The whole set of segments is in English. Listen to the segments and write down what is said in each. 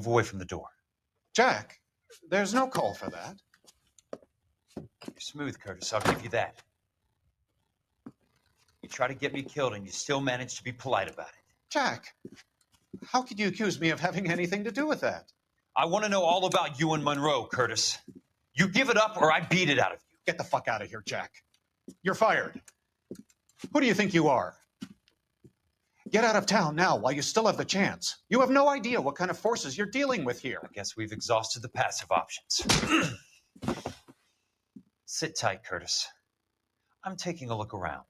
Move away from the door. Jack, there's no call for that. You're smooth, Curtis. I'll give you that. You try to get me killed and you still manage to be polite about it. Jack, how could you accuse me of having anything to do with that? I want to know all about you and Monroe, Curtis. You give it up or I beat it out of you. Get the fuck out of here, Jack. You're fired. Who do you think you are? Get out of town now while you still have the chance. You have no idea what kind of forces you're dealing with here. I guess we've exhausted the passive options. Sit tight, Curtis. I'm taking a look around.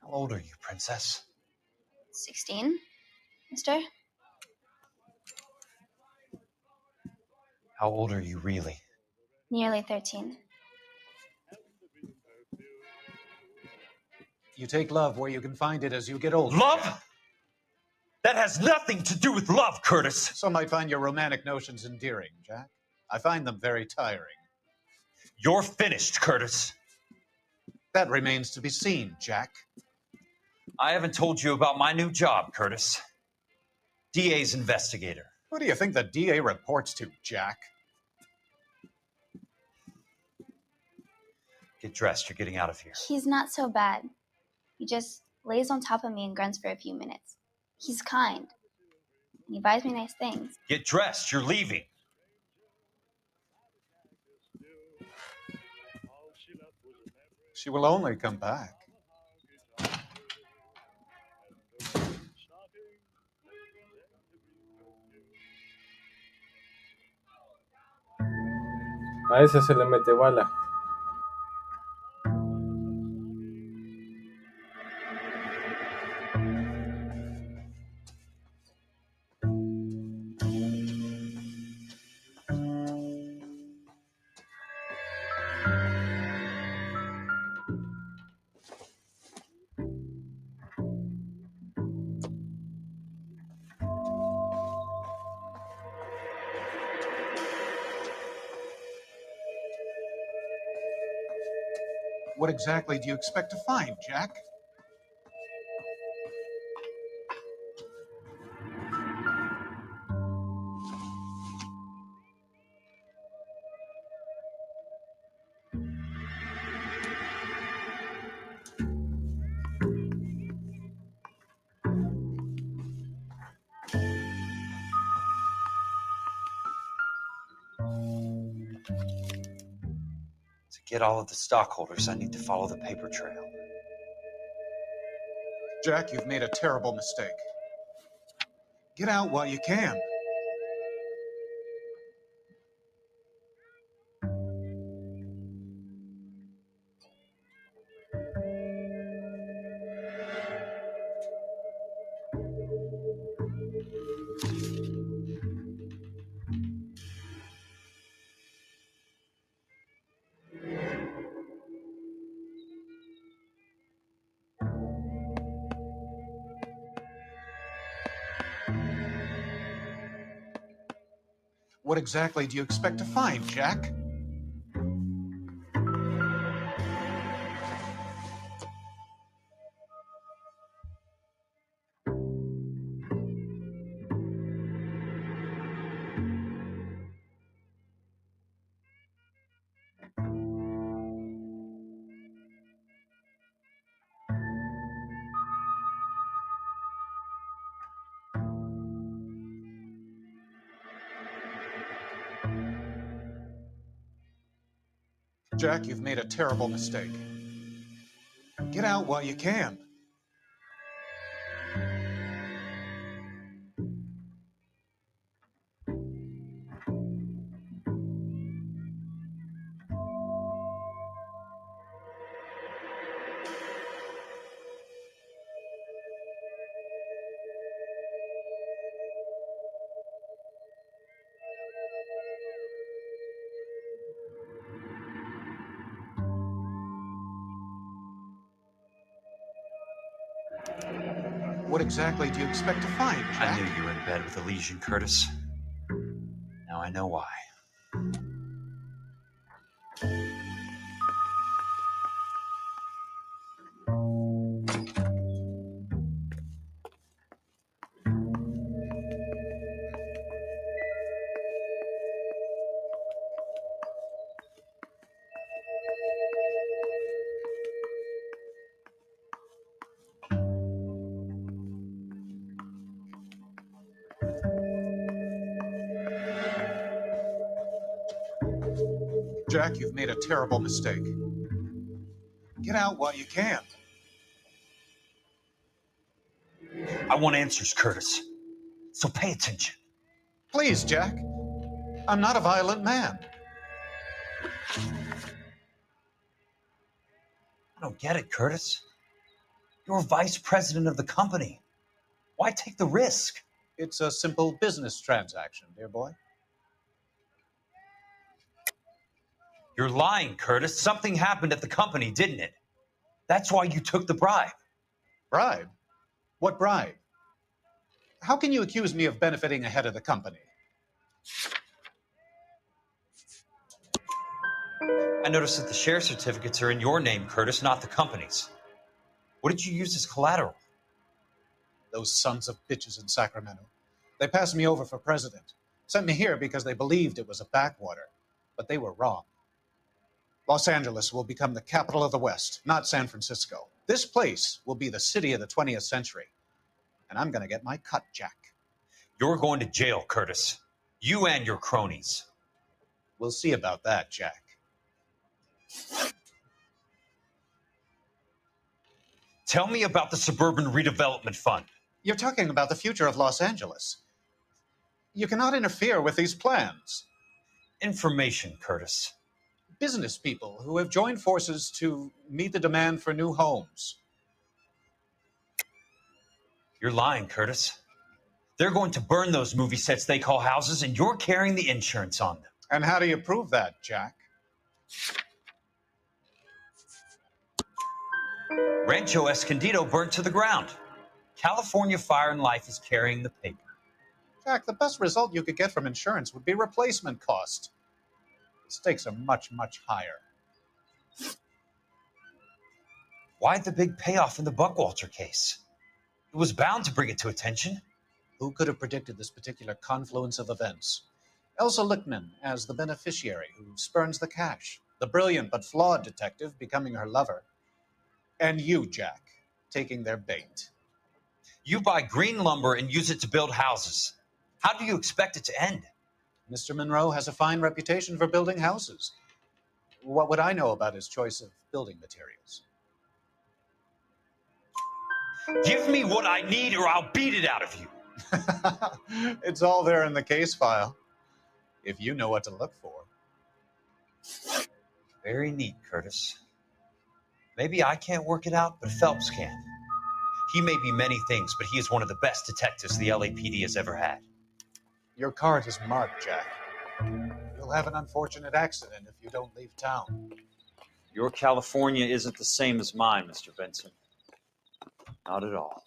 How old are you, Princess? 16, mister? How old are you really? Nearly 13. You take love where you can find it as you get older. Love? Jack. That has nothing to do with love, Curtis. Some might find your romantic notions endearing, Jack. I find them very tiring. You're finished, Curtis. That remains to be seen, Jack. I haven't told you about my new job, Curtis. DA's investigator. Who do you think the DA reports to, Jack? Get dressed, you're getting out of here. He's not so bad. He just lays on top of me and grunts for a few minutes. He's kind. And he buys me nice things. Get dressed, you're leaving. She will only come back. A ese se le mete bala. What exactly do you expect to find, Jack? To get all of the stockholders, I need to follow the paper trail. Jack, you've made a terrible mistake. Get out while you can. What exactly do you expect to find, Jack? Jack, you've made a terrible mistake. Get out while you can. What exactly do you expect to find, I Jack? knew you were in bed with a lesion, Curtis. Now I know why. Jack, you've made a terrible mistake. Get out while you can. I want answers, Curtis. So pay attention. Please, Jack. I'm not a violent man. I don't get it, Curtis. You're vice president of the company. Why take the risk? It's a simple business transaction, dear boy. You're lying, Curtis. Something happened at the company, didn't it? That's why you took the bribe. Bribe? What bribe? How can you accuse me of benefiting ahead of the company? I noticed that the share certificates are in your name, Curtis, not the company's. What did you use as collateral? Those sons of bitches in Sacramento. They passed me over for president. Sent me here because they believed it was a backwater. But they were wrong. Los Angeles will become the capital of the West, not San Francisco. This place will be the city of the 20th century. And I'm going to get my cut, Jack. You're going to jail, Curtis. You and your cronies. We'll see about that, Jack. Tell me about the Suburban Redevelopment Fund. You're talking about the future of Los Angeles. You cannot interfere with these plans. Information, Curtis. Business people who have joined forces to meet the demand for new homes. You're lying, Curtis. They're going to burn those movie sets they call houses, and you're carrying the insurance on them. And how do you prove that, Jack? Rancho Escondido burnt to the ground. California Fire and Life is carrying the paper. Jack, the best result you could get from insurance would be replacement cost. The stakes are much, much higher. Why the big payoff in the Buckwalter case? It was bound to bring it to attention. Who could have predicted this particular confluence of events? Elsa Lichtman as the beneficiary who spurns the cash, the brilliant but flawed detective becoming her lover, and you, Jack, taking their bait. You buy green lumber and use it to build houses. How do you expect it to end? Mr. Monroe has a fine reputation for building houses. What would I know about his choice of building materials? Give me what I need or I'll beat it out of you. It's all there in the case file, if you know what to look for. Very neat, Curtis. Maybe I can't work it out, but Phelps can. He may be many things, but he is one of the best detectives the LAPD has ever had. Your card is marked, Jack. You'll have an unfortunate accident if you don't leave town. Your California isn't the same as mine, Mr. Benson. Not at all.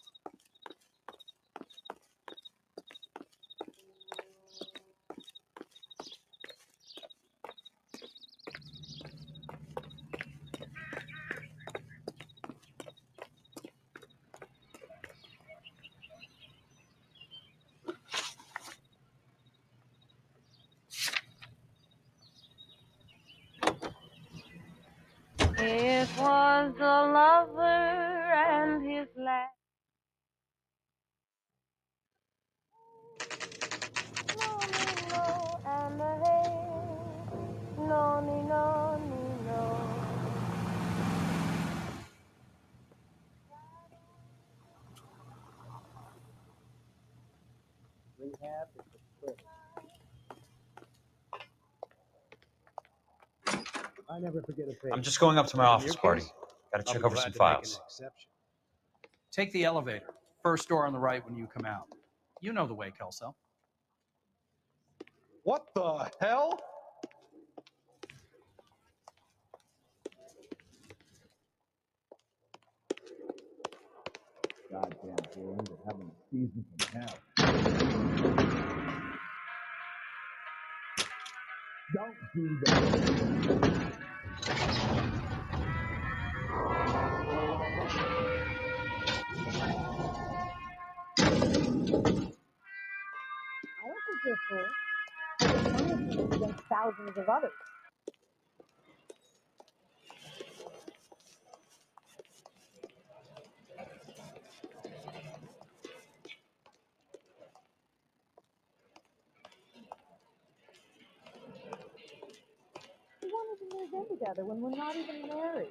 It was a lover and his last. No, and a hey, no, no, no. I never forget a face. I'm just going up to my office party. Got to check over some files. Take the elevator. First door on the right when you come out. You know the way, Kelso. What the hell? goddamn feelings of having a season from hell. Don't do that. I don't think you're full. I just wanted to against thousands of others. We wanted to move in together when we're not even married.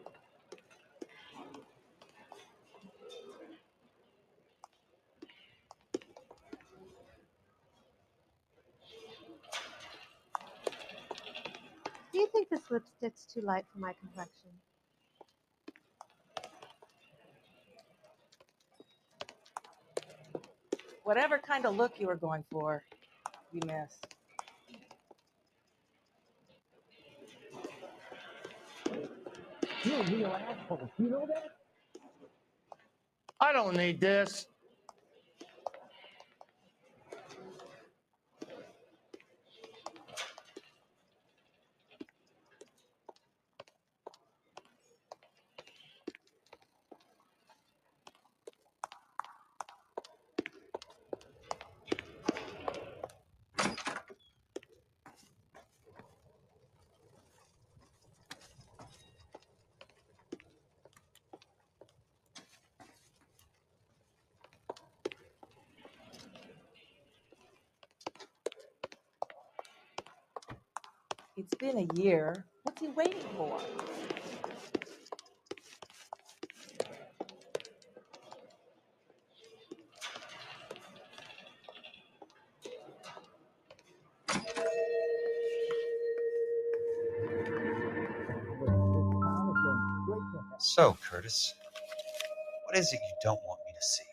Do you think this lipstick's too light for my complexion? Whatever kind of look you were going for, you missed. You're a real asshole. You know that? I don't need this. It's been a year. What's he waiting for? So, Curtis, what is it you don't want me to see?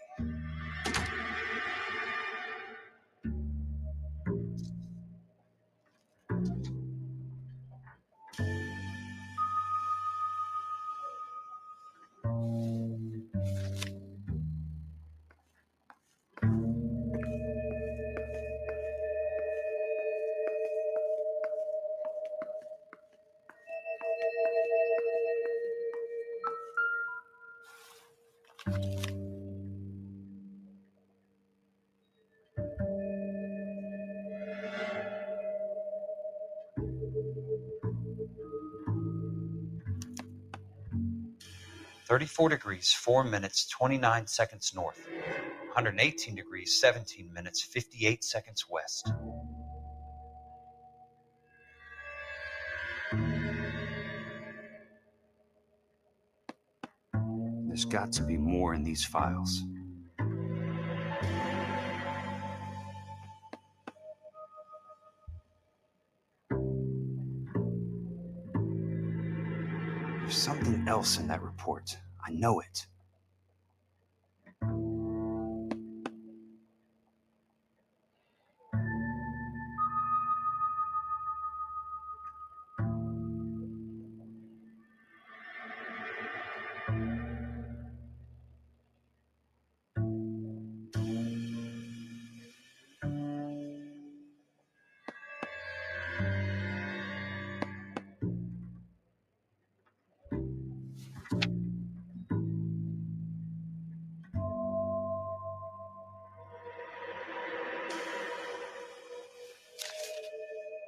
"34 degrees, 4 minutes, 29 seconds north. 118 degrees, 17 minutes, 58 seconds west." There's got to be more in these files. There's something else in that report. I know it.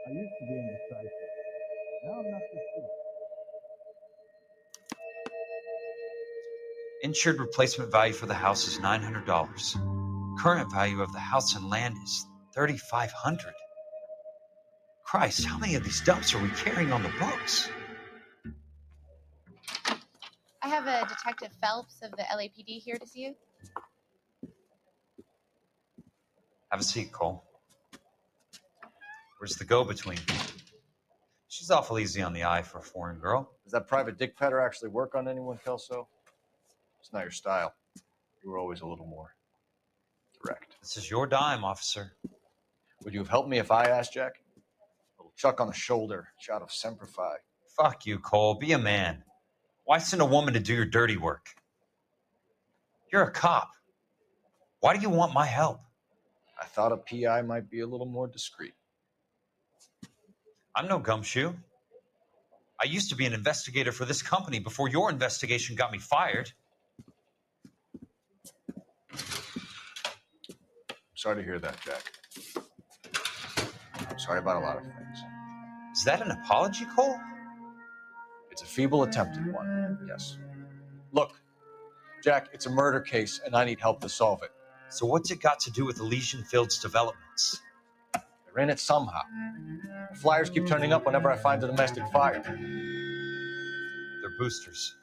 I used to be indecisive. Now I'm not so sure. Insured replacement value for the house is $900. Current value of the house and land is $3,500. Christ, how many of these dumps are we carrying on the books? I have a Detective Phelps of the LAPD here to see you. Have a seat, Cole. Where's the go-between? She's awful easy on the eye for a foreign girl. Does that private dick petter actually work on anyone, Kelso? It's not your style. You were always a little more direct. This is your dime, officer. Would you have helped me if I asked, Jack? A little chuck on the shoulder, shot of Semper Fi. Fuck you, Cole. Be a man. Why send a woman to do your dirty work? You're a cop. Why do you want my help? I thought a PI might be a little more discreet. I'm no gumshoe. I used to be an investigator for this company before your investigation got me fired. Sorry to hear that, Jack. I'm sorry about a lot of things. Is that an apology, Cole? It's a feeble attempt at one, yes. Look, Jack, it's a murder case, and I need help to solve it. So what's it got to do with Elysian Field's developments? They're in it somehow. The flyers keep turning up whenever I find a domestic fire. They're boosters.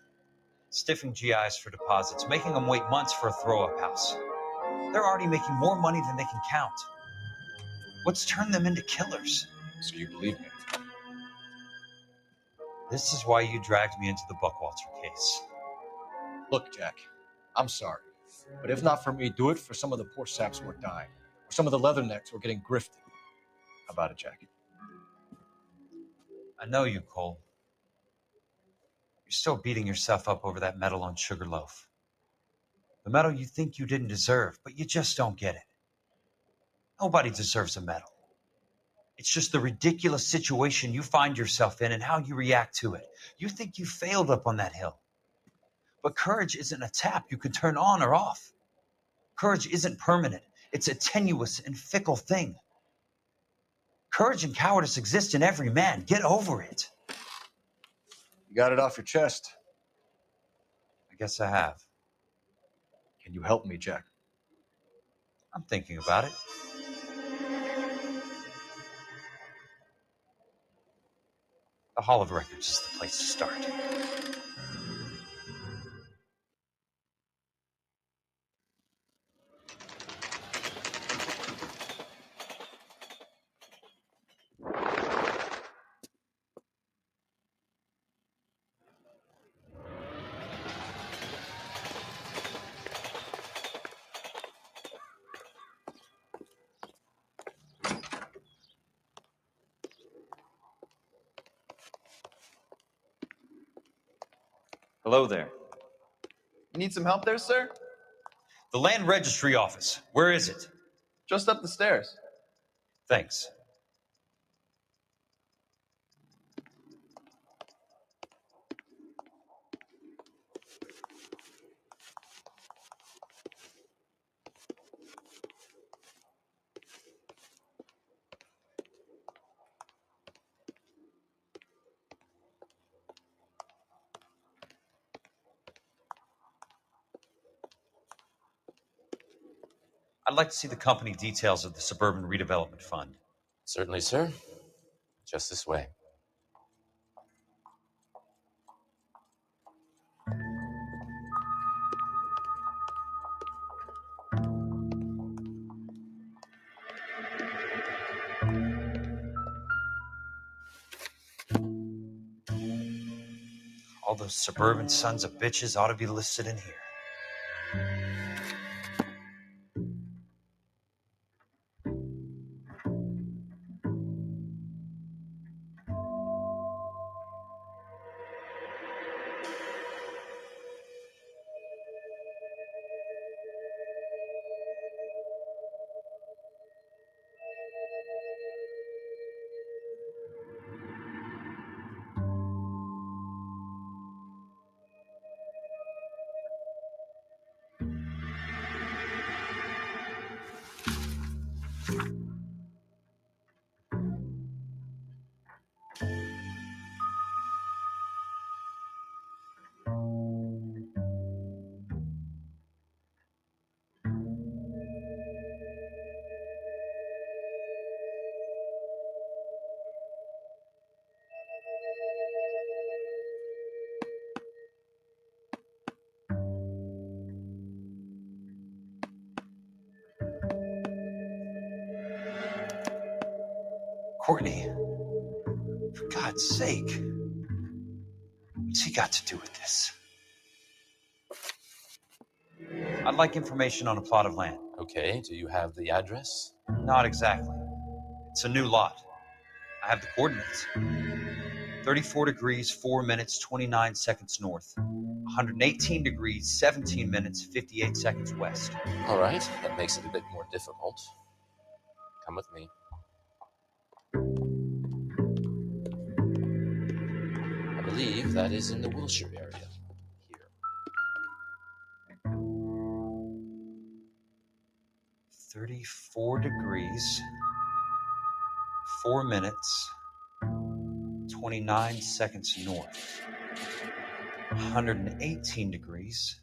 Stiffing GIs for deposits, making them wait months for a throw-up house. They're already making more money than they can count. What's turned them into killers? So you believe me? This is why you dragged me into the Buckwalter case. Look, Jack, I'm sorry. But if not for me, do it for some of the poor saps who are dying. Or some of the leathernecks who are getting grifted. How about it, Jack? I know you, Cole. You're still beating yourself up over that medal on Sugarloaf. The medal you think you didn't deserve, but you just don't get it. Nobody deserves a medal. It's just the ridiculous situation you find yourself in and how you react to it. You think you failed up on that hill. But courage isn't a tap you can turn on or off. Courage isn't permanent. It's a tenuous and fickle thing. Courage and cowardice exist in every man. Get over it. You got it off your chest. I guess I have. Can you help me, Jack? I'm thinking about it. The Hall of Records is the place to start. Hello there. You need some help there, sir? The Land Registry Office. Where is it? Just up the stairs. Thanks. I'd like to see the company details of the Suburban Redevelopment Fund. Certainly, sir. Just this way. All those suburban sons of bitches ought to be listed in here. Courtney, for God's sake, what's he got to do with this? I'd like information on a plot of land. Okay, do you have the address? Not exactly. It's a new lot. I have the coordinates. 34 degrees, 4 minutes, 29 seconds north. 118 degrees, 17 minutes, 58 seconds west. All right, that makes it a bit more difficult. Come with me. I believe that is in the Wilshire area. Here. 34 degrees, 4 minutes, 29 seconds north. 118 degrees,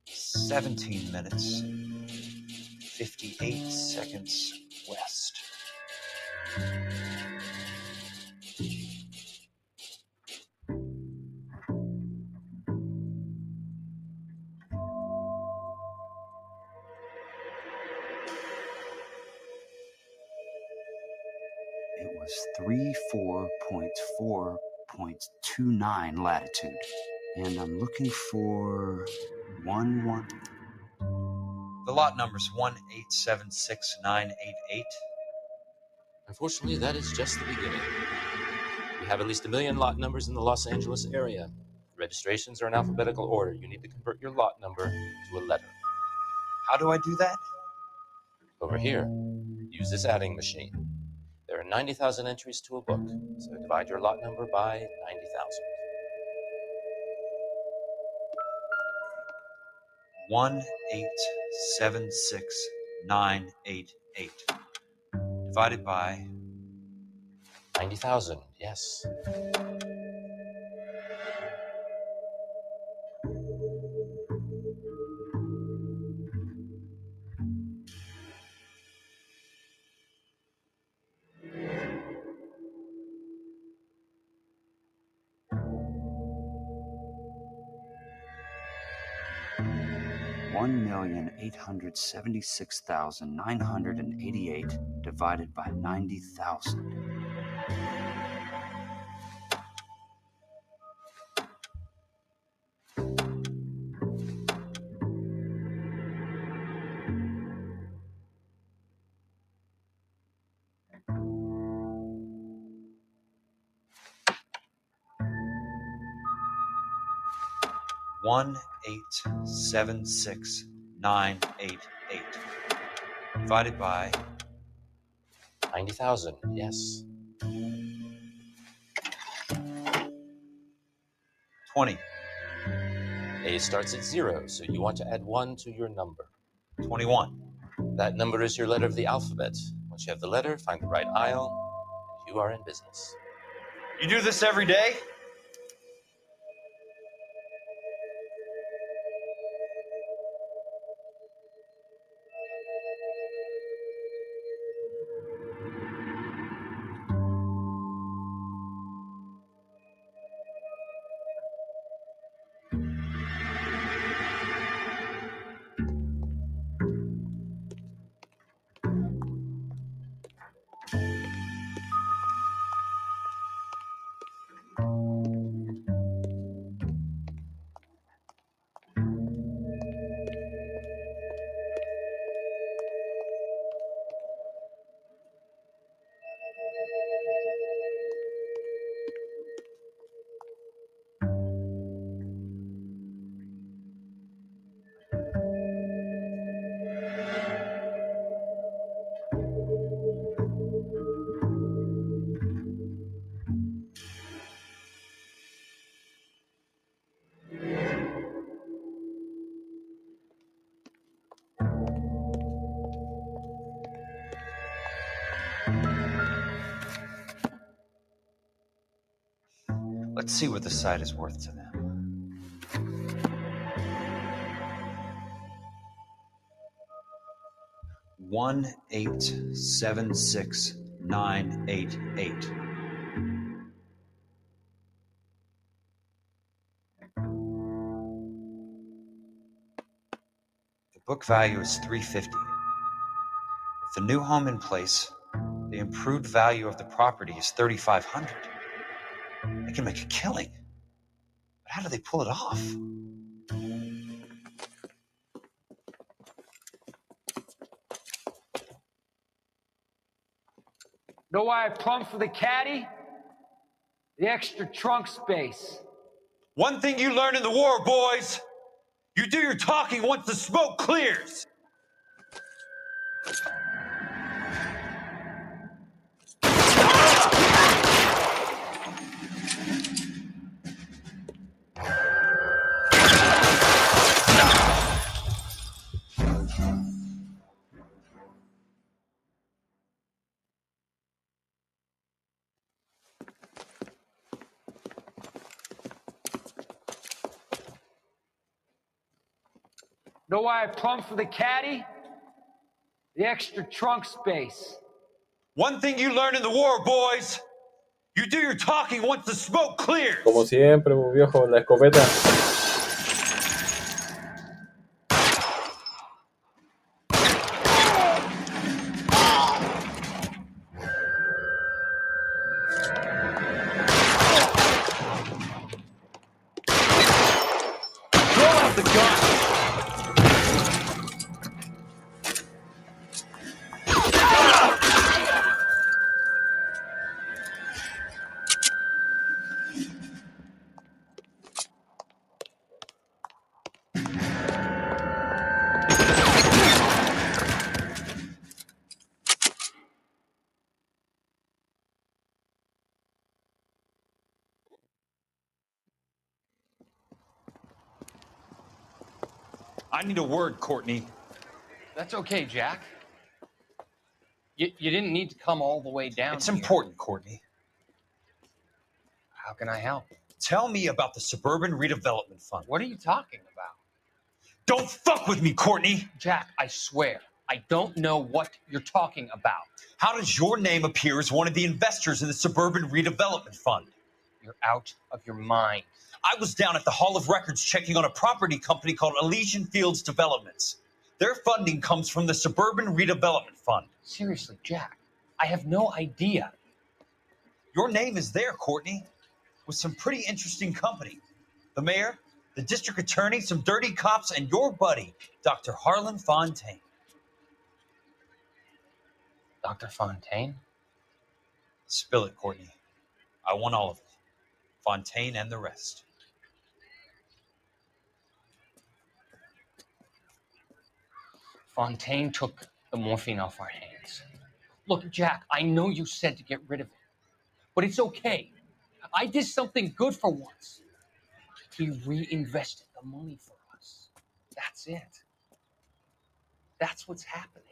17 minutes, 58 seconds west. It was 34.4.29 latitude. And I'm looking for 1. The lot number's 1876988. Unfortunately, that is just the beginning. We have at least 1 million lot numbers in the Los Angeles area. Registrations are in alphabetical order. You need to convert your lot number to a letter. How do I do that? Over here, use this adding machine. There are 90,000 entries to a book, so divide your lot number by 90,000. 1876988 divided by 90,000, yes. $1,876,988 divided by 90,000. $1,876,988 divided by 90,000, yes. 20. A starts at 0, so you want to add 1 to your number. 21. That number is your letter of the alphabet. Once you have the letter, find the right aisle, and you are in business. You do this every day? Let's see what the site is worth to them. $1,876,988. The book value is $350. With the new home in place, the improved value of the property is $3,500. They can make a killing. But how do they pull it off? Know why I plumbed for the caddy? The extra trunk space. One thing you learn in the war, boys. You do your talking once the smoke clears. Know why I plumbed for the caddy? The extra trunk space. One thing you learn in the war, boys. You do your talking once the smoke clears. Como siempre, mi viejo, la escopeta. Throw out the gun. I need a word, Courtney. That's okay, Jack. You didn't need to come all the way down. It's here. important, Courtney. How can I help? Tell me about the Suburban Redevelopment Fund. What are you talking about? Don't fuck with me, Courtney. Jack, I swear, I don't know what you're talking about. How does your name appear as one of the investors in the Suburban Redevelopment Fund? You're out of your mind. I was down at the Hall of Records checking on a property company called Elysian Fields Developments. Their funding comes from the Suburban Redevelopment Fund. Seriously, Jack, I have no idea. Your name is there, Courtney, with some pretty interesting company. The mayor, the district attorney, some dirty cops, and your buddy, Dr. Harlan Fontaine. Dr. Fontaine? Spill it, Courtney. I want all of it. Fontaine and the rest. Fontaine took the morphine off our hands. Look, Jack, I know you said to get rid of it, but it's okay. I did something good for once. He reinvested the money for us. That's it. That's what's happening.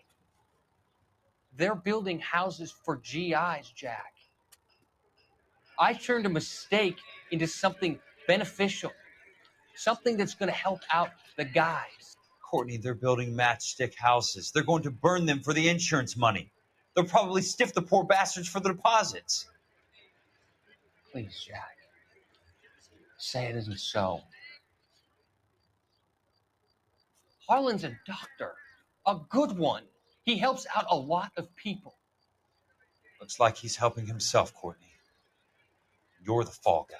They're building houses for GIs, Jack. I turned a mistake into something beneficial, something that's going to help out the guys. Courtney, they're building matchstick houses. They're going to burn them for the insurance money. They'll probably stiff the poor bastards for the deposits. Please, Jack, say it isn't so. Harlan's a doctor, a good one. He helps out a lot of people. Looks like he's helping himself, Courtney. You're the fall guy.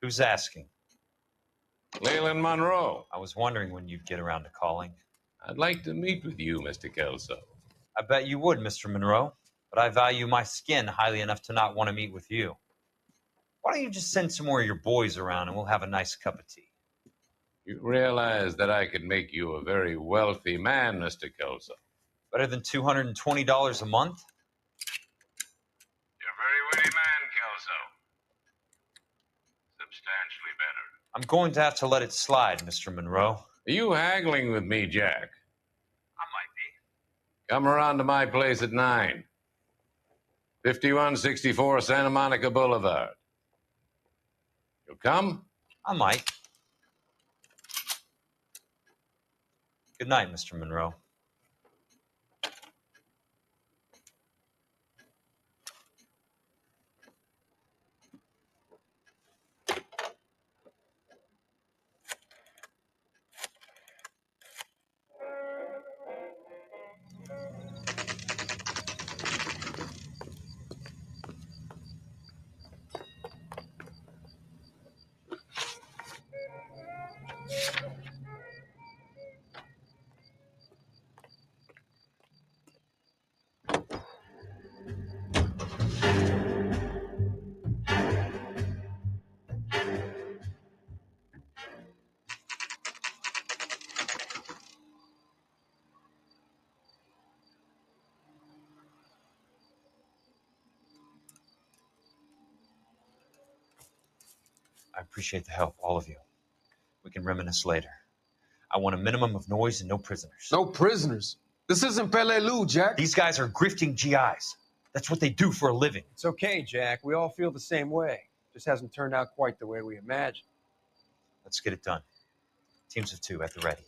Who's asking? Leland Monroe. I was wondering when you'd get around to calling. I'd like to meet with you, Mr. Kelso. I bet you would, Mr. Monroe, but I value my skin highly enough to not want to meet with you. Why don't you just send some more of your boys around and we'll have a nice cup of tea? You realize that I could make you a very wealthy man, Mr. Kelso. Better than $220 a month? You're a very witty man, Kelso. Substantially better. I'm going to have to let it slide, Mr. Monroe. Are you haggling with me, Jack? I might be. Come around to my place at 9. 5164 Santa Monica Boulevard. You'll come? I might. Good night, Mr. Monroe. I appreciate the help, all of you. We can reminisce later. I want a minimum of noise and no prisoners. No prisoners? This isn't Pelelu, Jack. These guys are grifting GIs. That's what they do for a living. It's okay, Jack. We all feel the same way. Just hasn't turned out quite the way we imagined. Let's get it done. Teams of 2 at the ready.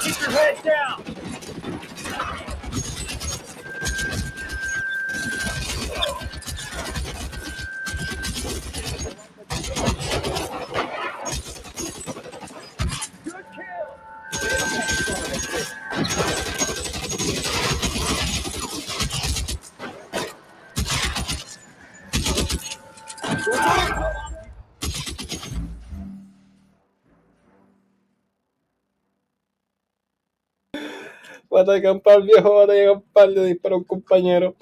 Keep your head down. Good kill. Batalla campal, viejo, batalla campal, le disparó a un compañero.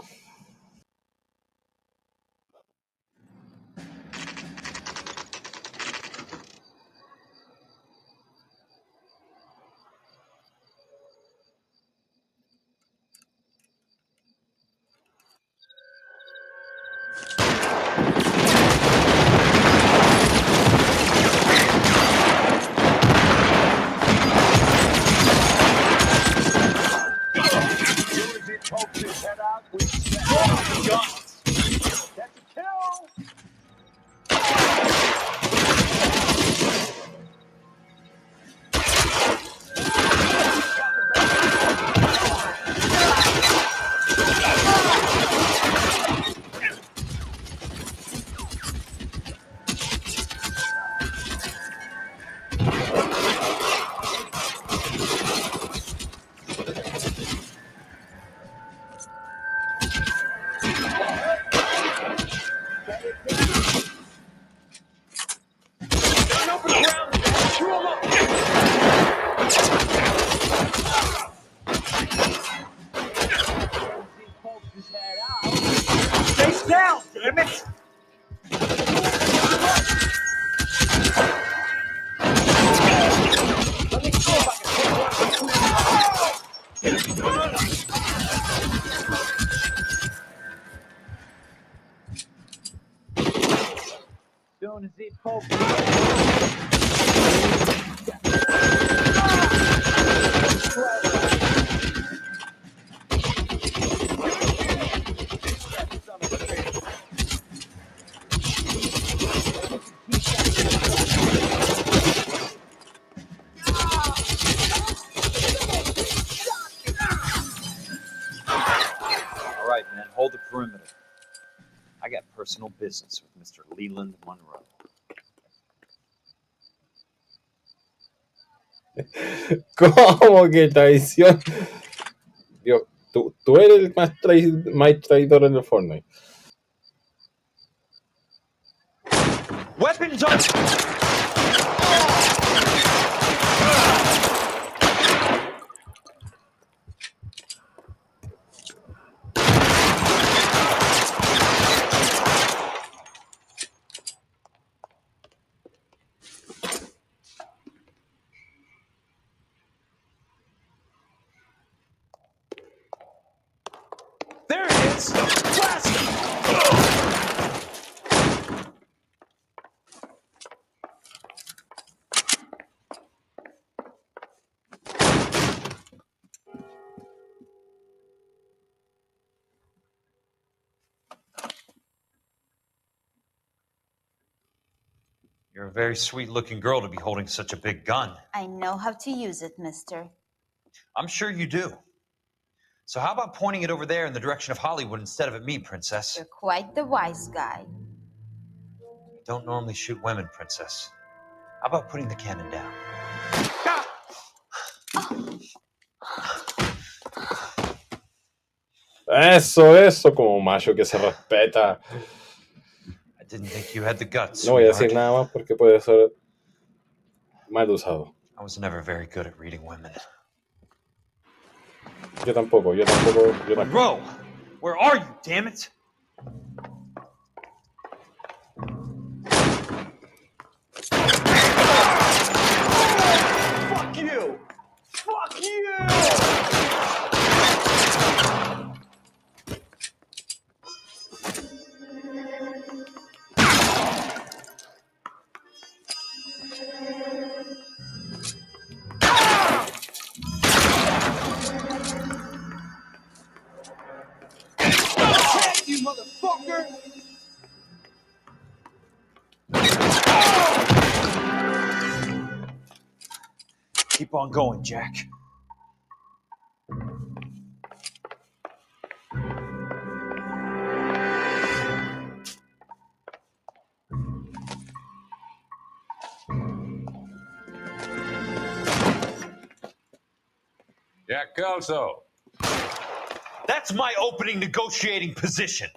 Face down, damn it! Let me see if I can take one. Soon as he pokes. All right, man, hold the perimeter. I got personal business with Mr. Leland Monroe. ¿Cómo que traición? Dios, tú eres el más traidor en el Fortnite. Weapons on! There it is! Blast him! You're a very sweet-looking girl to be holding such a big gun. I know how to use it, mister. I'm sure you do. So how about pointing it over there in the direction of Hollywood instead of at me, Princess? You're quite the wise guy. I don't normally shoot women, Princess. How about putting the cannon down? Eso, como macho que se respeta. I didn't think you had the guts. No voy a decir nada más porque puede ser mal usado. I was never very good at reading women. Yo tampoco. Monroe! Where are you, damn it? Fuck you! Fuck you! You motherfucker! Keep on going, Jack. Jack Kelso. That's my opening negotiating position.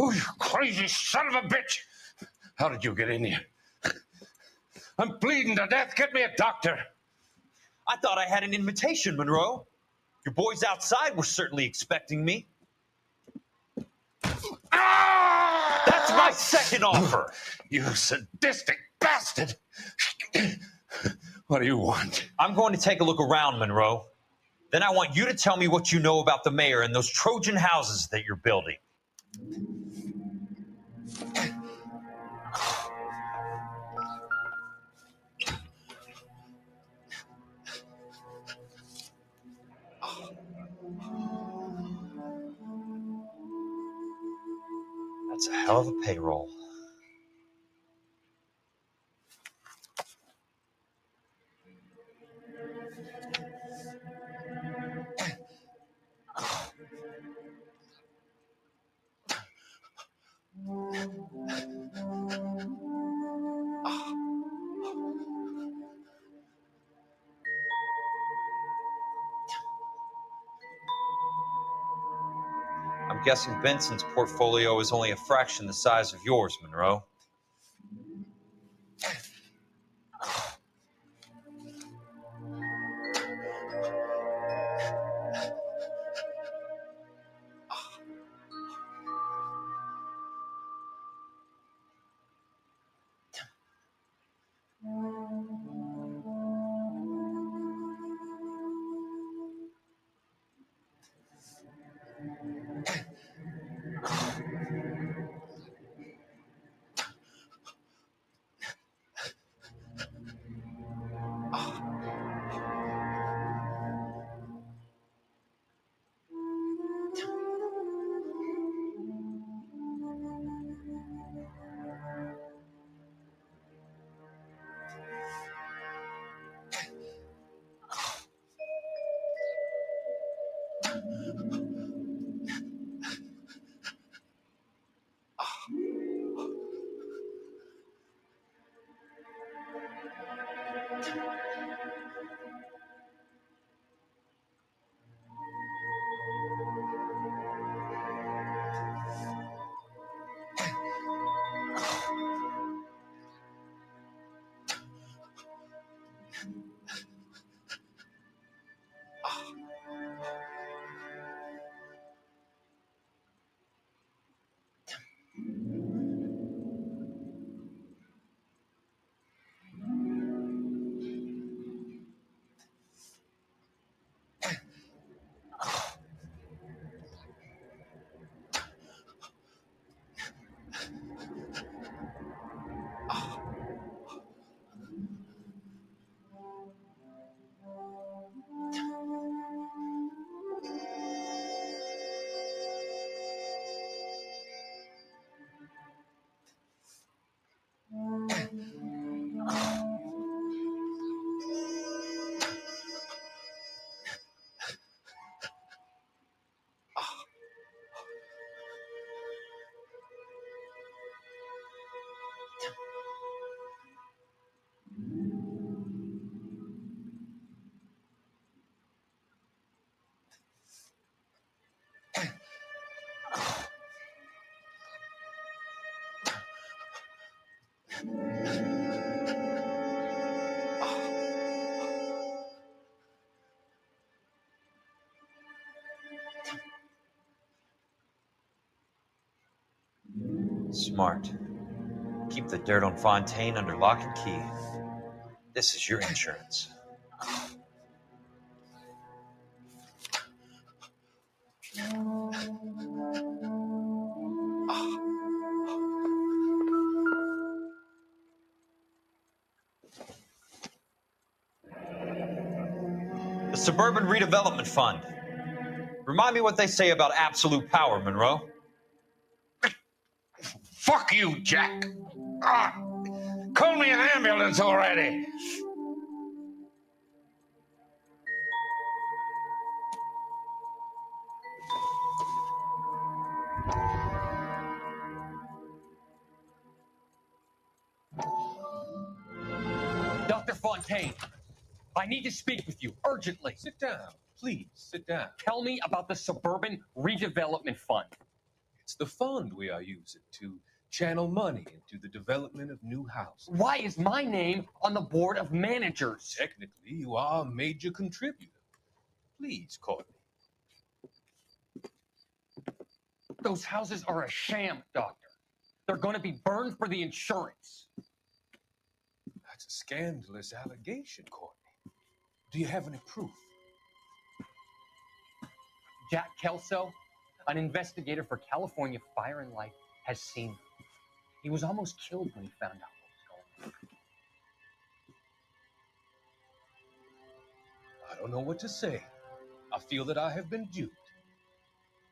Oh, you crazy son of a bitch! How did you get in here? I'm bleeding to death. Get me a doctor. I thought I had an invitation, Monroe. Your boys outside were certainly expecting me. That's my second offer. You sadistic bastard! What do you want? I'm going to take a look around, Monroe. Then I want you to tell me what you know about the mayor and those Trojan houses that you're building. That's a hell of a payroll. I'm guessing Benson's portfolio is only a fraction the size of yours, Monroe. Smart. Keep the dirt on Fontaine under lock and key. This is your insurance. The Suburban Redevelopment Fund. Remind me what they say about absolute power, Monroe. Fuck you, Jack. Call me an ambulance already. Dr. Fontaine, I need to speak with you urgently. Sit down. Please, sit down. Tell me about the Suburban Redevelopment Fund. It's the fund we are using to channel money into the development of new houses. Why is my name on the board of managers? Technically, you are a major contributor. Please, Courtney. Those houses are a sham, Doctor. They're going to be burned for the insurance. That's a scandalous allegation, Courtney. Do you have any proof? Jack Kelso, an investigator for California Fire and Life, has seen them. He was almost killed when he found out what was going on. I don't know what to say. I feel that I have been duped.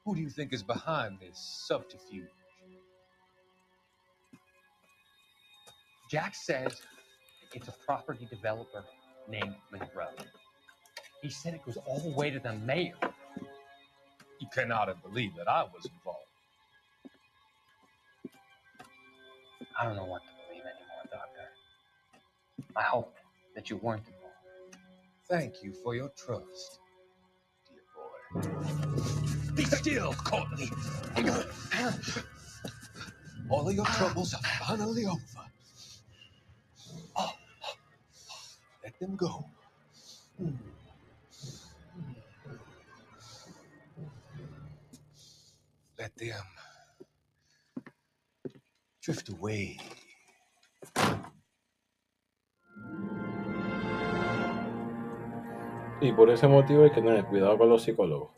Who do you think is behind this subterfuge? Jack says it's a property developer named Monroe. He said it goes all the way to the mayor. You cannot have believed that I was involved. I don't know what to believe anymore, Doctor. I hope that you weren't involved. Thank you for your trust, dear boy. Be still, Courtney. All of your troubles are finally over. Let them go. Let them drift away. Y por ese motivo hay que tener cuidado con los psicólogos.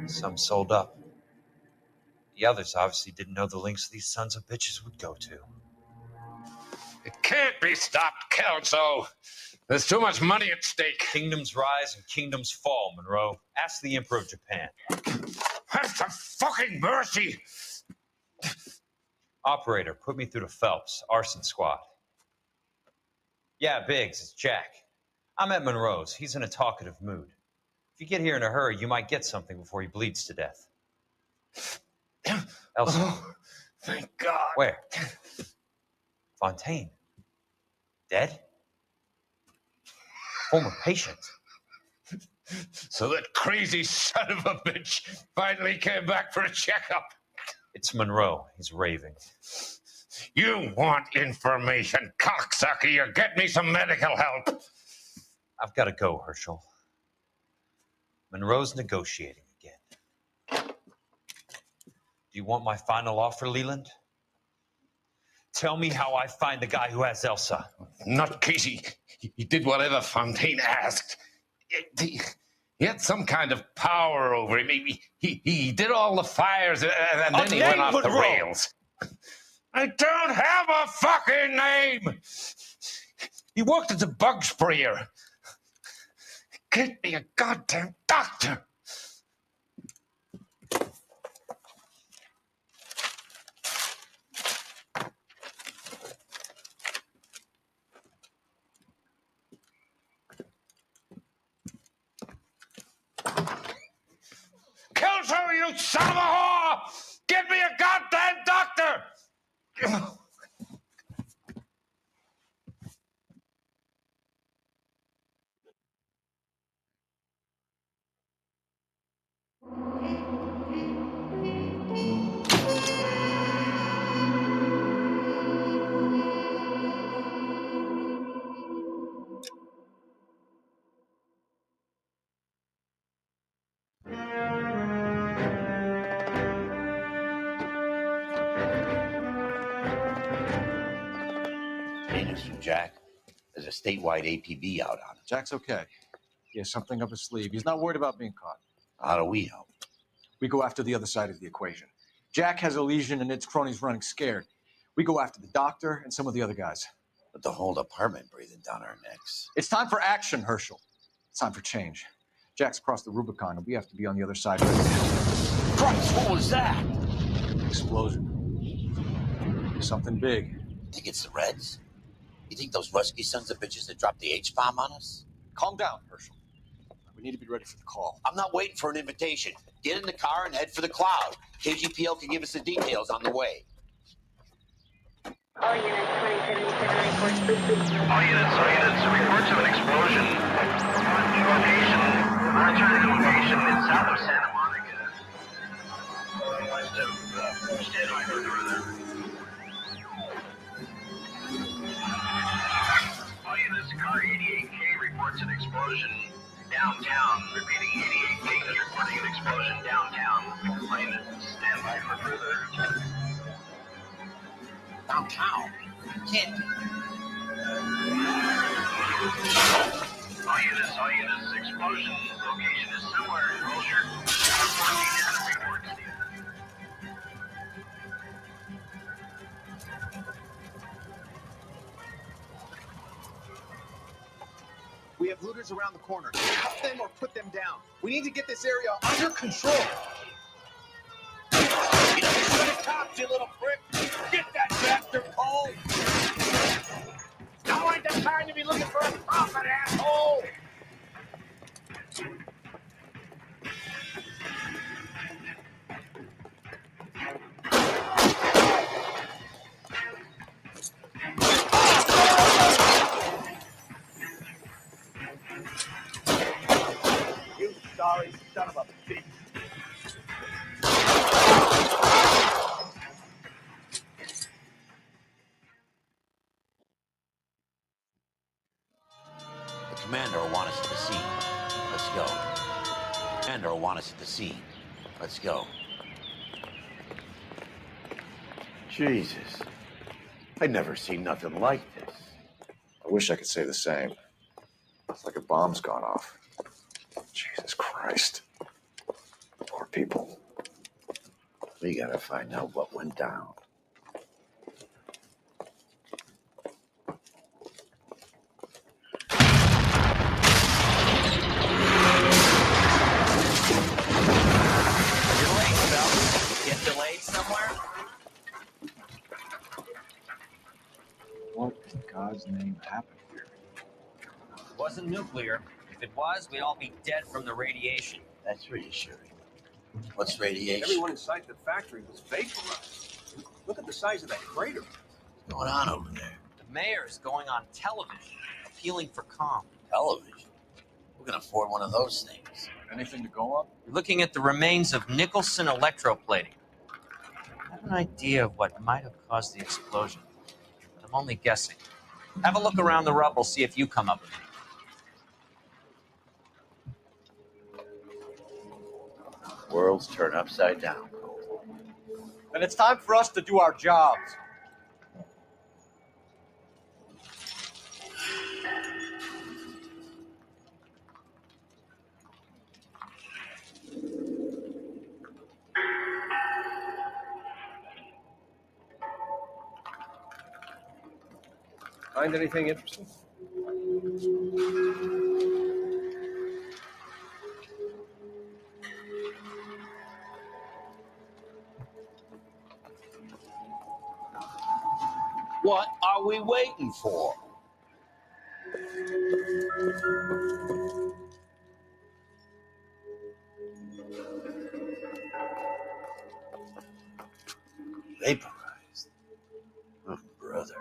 Some sold up. The others obviously didn't know the lengths these sons of bitches would go to. It can't be stopped, Kelso. There's too much money at stake. Kingdoms rise and kingdoms fall, Monroe. Ask the Emperor of Japan. Have some fucking mercy. Operator, put me through to Phelps, arson squad. Yeah, Biggs, it's Jack. I'm at Monroe's. He's in a talkative mood. If you get here in a hurry, you might get something before he bleeds to death. Elsa. Oh, thank God. Where? Fontaine. Dead? Former patient. So that crazy son of a bitch finally came back for a checkup. It's Monroe. He's raving. You want information, cocksucker. You get me some medical help. I've got to go, Herschel. Monroe's negotiating again. Do you want my final offer, Leland? Tell me how I find the guy who has Elsa. Not Casey. He did whatever Fontaine asked. He had some kind of power over him. He did all the fires, and then he went off the rails. I don't have a fucking name. He worked as a bug sprayer. Get me a goddamn doctor. Kelso, you son of a whore! Get me a goddamn doctor! News from Jack. There's a statewide APB out on it. Jack's okay. He has something up his sleeve. He's not worried about being caught. How do we help? We go after the other side of the equation. Jack has a legion and its cronies running scared. We go after the doctor and some of the other guys. But the whole department breathing down our necks. It's time for action, Herschel. It's time for change. Jack's crossed the Rubicon, and we have to be on the other side of it. Christ, what was that? Explosion. Something big. You think it's the Reds? You think those Rusky sons of bitches that dropped the H-bomb on us? Calm down, Herschel. We need to be ready for the call. I'm not waiting for an invitation. Get in the car and head for the cloud. KGPL can give us the details on the way. All units, 2077 reports. All units, reports of an explosion. Monitoring location in south of Santa Monica. West of Stanley, North Dakota. All units, car 88K reports an explosion downtown. Repeating, 88K is reporting an explosion downtown. All units, stand by for further. Downtown? Can't be. All units, explosion location is somewhere closer. 14 reports. We have looters around the corner. Cut them or put them down. We need to get this area under control. You know, you should have copped, you little prick. Get that bastard pole. Now ain't the time to be looking for a profit, asshole! You sorry son of a bitch. The commander will want us at the scene. Let's go. Commander will want us at the scene. Let's go. Jesus. I'd never seen nothing like this. I wish I could say the same. It's like a bomb's gone off. Jesus Christ. Poor people. We gotta find out what went down. Get delayed somewhere? What in God's name happened here? It wasn't nuclear. If it was, we'd all be dead from the radiation. That's reassuring. What's radiation? Everyone inside the factory was vaporized. Look at the size of that crater. What's going on over there? The mayor is going on television, appealing for calm. Television? Who can afford one of those things? Anything to go on? We're looking at the remains of Nicholson electroplating. I have an idea of what might have caused the explosion, but I'm only guessing. Have a look around the rubble, see if you come up with anything. Worlds turn upside down. Then it's time for us to do our jobs. Find anything interesting? What are we waiting for? Vaporized. Oh, brother.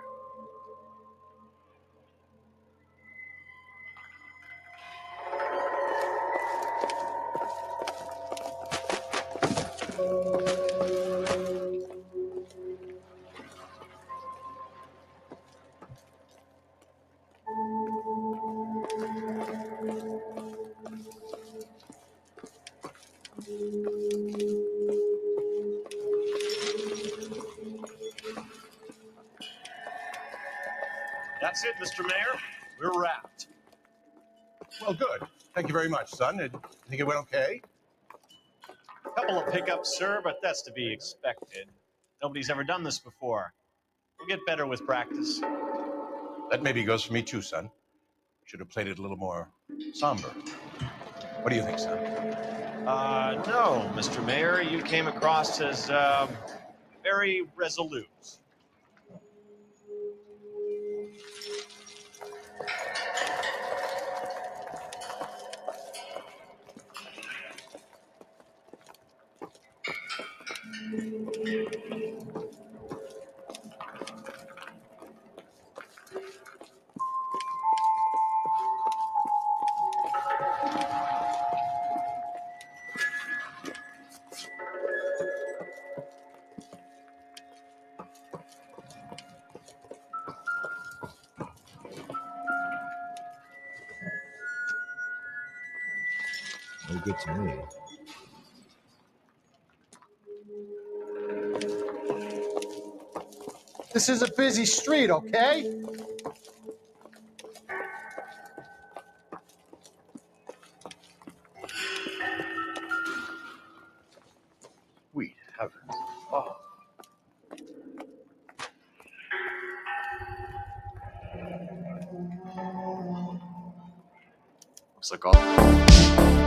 That's it, Mr. Mayor. We're wrapped. Well, good. Thank you very much, son. You think it went okay? Couple of pickups, sir, but that's to be expected. Nobody's ever done this before. We'll get better with practice. That maybe goes for me too, son. Should have played it a little more somber. What do you think, son? No, Mr. Mayor. You came across as, very resolute. No good to me. This is a busy street, okay? Sweet heavens. Oh. Looks like all.